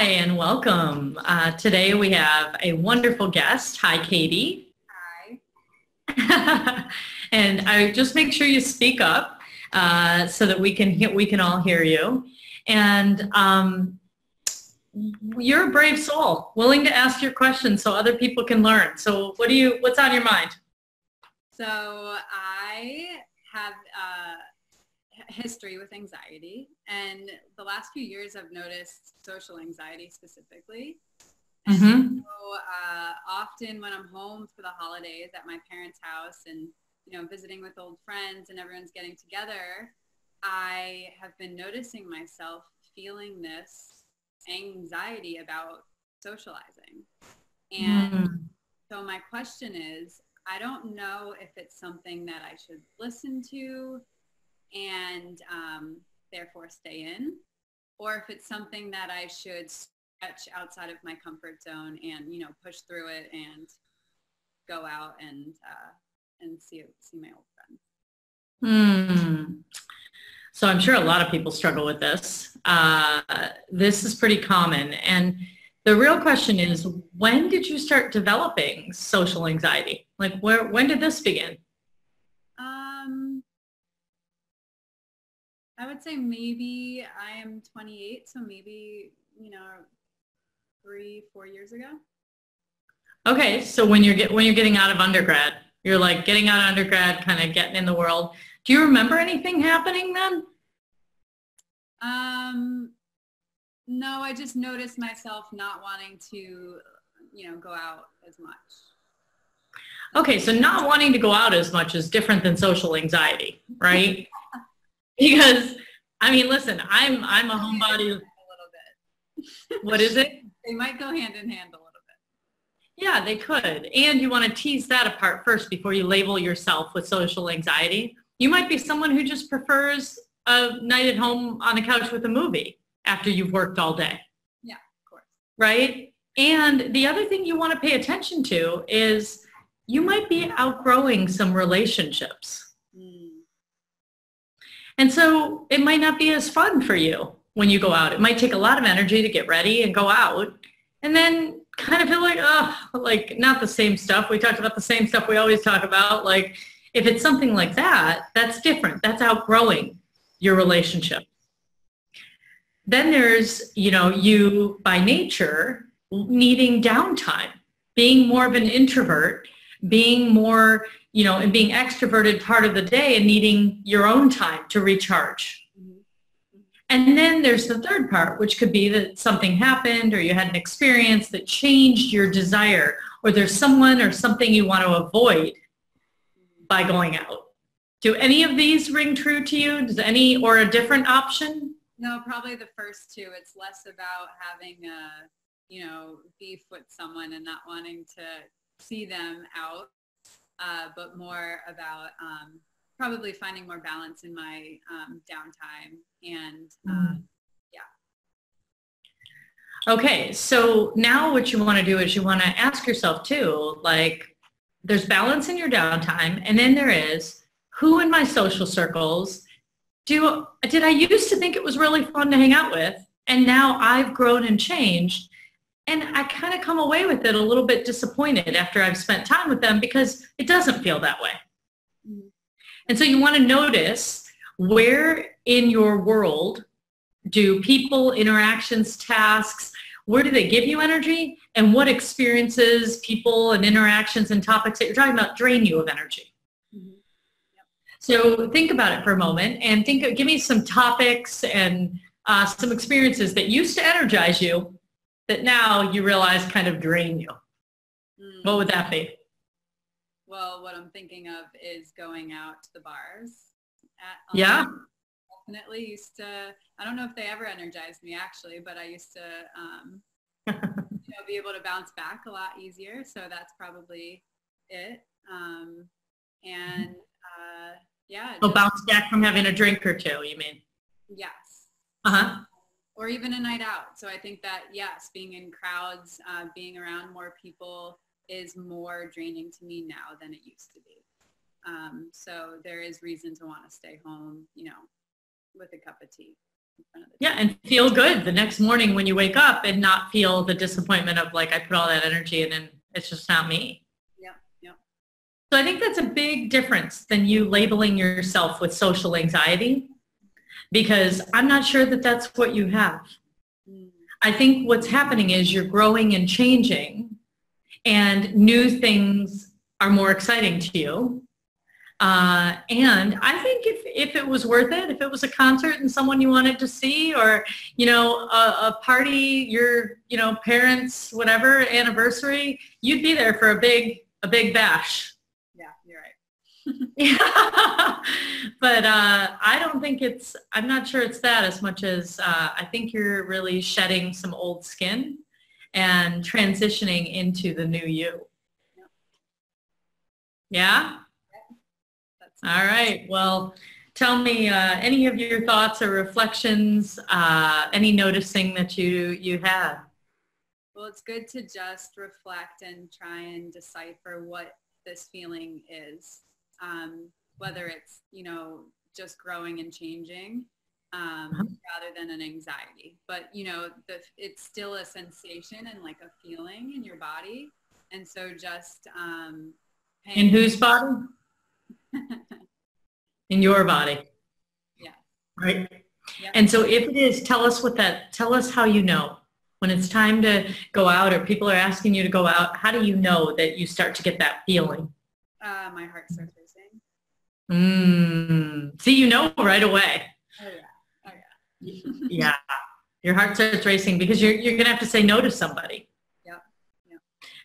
Hi, and welcome. Today we have a wonderful guest. Hi, Katie. Hi. And I just make sure you speak up so that we can all hear you. And you're a brave soul, willing to ask your questions so other people can learn. So what's on your mind? So I have a history with anxiety, and the last few years I've noticed social anxiety specifically. And Mm-hmm. so often when I'm home for the holidays at my parents' house and, visiting with old friends and everyone's getting together, I have been noticing myself feeling this anxiety about socializing. And Mm. so my question is, I don't know if it's something that I should listen to and therefore stay in, or if it's something that I should stretch outside of my comfort zone and, push through it and go out and see my old friends. Mm. So I'm sure a lot of people struggle with this. This is pretty common. And the real question is, when did you start developing social anxiety? Like when did this begin? I would say maybe I am 28, so maybe, 3-4 years ago. Okay, so when you're getting out of undergrad, you're like getting out of undergrad, kind of getting in the world. Do you remember anything happening then? No, I just noticed myself not wanting to, go out as much. Okay, so not wanting to go out as much is different than social anxiety, right? Because I mean, listen, I'm a homebody. A little bit. What is it? They might go hand in hand a little bit. Yeah, they could. And you want to tease that apart first before you label yourself with social anxiety. You might be someone who just prefers a night at home on the couch with a movie after you've worked all day. Yeah, of course. Right? And the other thing you want to pay attention to is you might be outgrowing some relationships. Mm. And so it might not be as fun for you when you go out. It might take a lot of energy to get ready and go out and then kind of feel like, oh, like not the same stuff. We talked about the same stuff we always talk about. Like if it's something like that, that's different. That's outgrowing your relationship. Then there's, you by nature needing downtime, being more of an introvert, being more, and being extroverted part of the day and needing your own time to recharge. Mm-hmm. And then there's the third part, which could be that something happened or you had an experience that changed your desire, or there's someone or something you want to avoid by going out. Do any of these ring true to you? Does any, or a different option? No, probably the first two. It's less about having beef with someone and not wanting to see them out, but more about probably finding more balance in my downtime and yeah. Okay, so now what you want to do is you want to ask yourself too, like there's balance in your downtime, and then there is who in my social circles did I used to think it was really fun to hang out with, and now I've grown and changed, and I kind of come away with it a little bit disappointed after I've spent time with them because it doesn't feel that way. Mm-hmm. And so you want to notice where in your world do people, interactions, tasks, where do they give you energy, and what experiences, people, and interactions and topics that you're talking about drain you of energy? So think about it for a moment and give me some topics and some experiences that used to energize you that now you realize kind of drain you. Mm. What would that be? Well, what I'm thinking of is going out to the bars. Yeah. Definitely used to, I don't know if they ever energized me actually, but I used to be able to bounce back a lot easier. So that's probably it. Yeah. So bounce back from having a drink or two, you mean? Yes. Uh-huh. Or even a night out. So I think that, yes, being in crowds, being around more people is more draining to me now than it used to be. So there is reason to want to stay home, with a cup of tea. in front of the Yeah, and feel good the next morning when you wake up and not feel the disappointment of like, I put all that energy in and it's just not me. Yeah, yeah. So I think that's a big difference than you labeling yourself with social anxiety, because I'm not sure that that's what you have. I think what's happening is you're growing and changing, and new things are more exciting to you. And I think if it was worth it, if it was a concert and someone you wanted to see, or, a party, your, parents, whatever, anniversary, you'd be there for a big bash. Yeah, you're right. Yeah. But I'm not sure it's that as much as I think you're really shedding some old skin and transitioning into the new you. Yeah? All right. Well, tell me any of your thoughts or reflections, any noticing that you had. Well, it's good to just reflect and try and decipher what this feeling is, whether it's, just growing and changing rather than an anxiety. But, it's still a sensation and like a feeling in your body. And so just in whose body? In your body. Yeah. Right. Yep. And so if it is, tell us how you know. When it's time to go out or people are asking you to go out, how do you know that you start to get that feeling? My heart starts racing. See, right away. Oh yeah. Oh yeah. Yeah. Your heart starts racing because you're going to have to say no to somebody. Yeah. Yeah.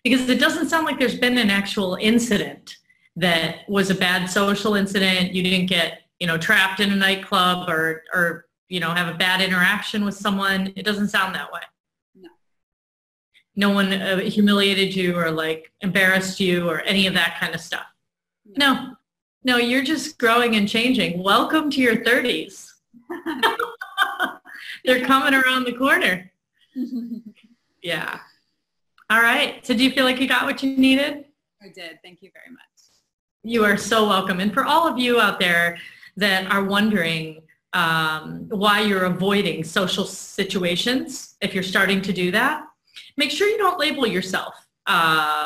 Because it doesn't sound like there's been an actual incident that was a bad social incident. You didn't get, trapped in a nightclub or have a bad interaction with someone. It doesn't sound that way. No. No one humiliated you or like embarrassed you or any of that kind of stuff. No, you're just growing and changing. Welcome to your 30s. They're coming around the corner. Yeah. All right. So do you feel like you got what you needed? I did. Thank you very much. You are so welcome. And for all of you out there that are wondering why you're avoiding social situations, if you're starting to do that, make sure you don't label yourself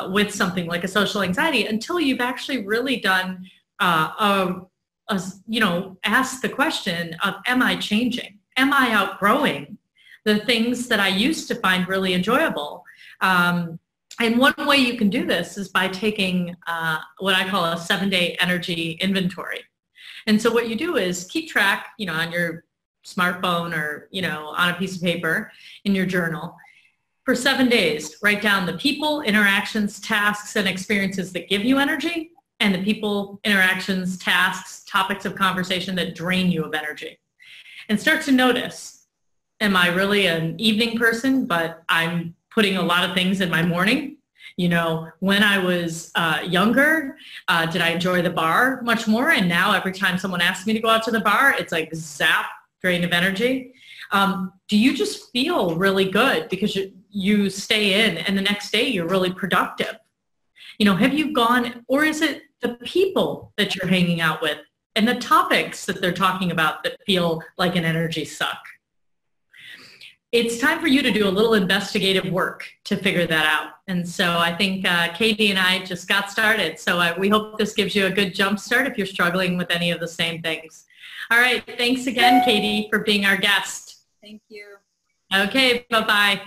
with something like a social anxiety until you've actually really done, ask the question of, am I changing? Am I outgrowing the things that I used to find really enjoyable? And one way you can do this is by taking what I call a 7-day energy inventory. And so what you do is keep track, on your smartphone or, on a piece of paper in your journal. For 7 days, write down the people, interactions, tasks, and experiences that give you energy, and the people, interactions, tasks, topics of conversation that drain you of energy. And start to notice, am I really an evening person, but I'm putting a lot of things in my morning? When I was younger, did I enjoy the bar much more? And now every time someone asks me to go out to the bar, it's like zap, drain of energy. Do you just feel really good because you stay in and the next day you're really productive? Have you gone, or is it the people that you're hanging out with and the topics that they're talking about that feel like an energy suck? It's time for you to do a little investigative work to figure that out. And so I think Katie and I just got started. So we hope this gives you a good jump start if you're struggling with any of the same things. All right. Thanks again, Katie, for being our guest. Thank you. Okay. Bye-bye.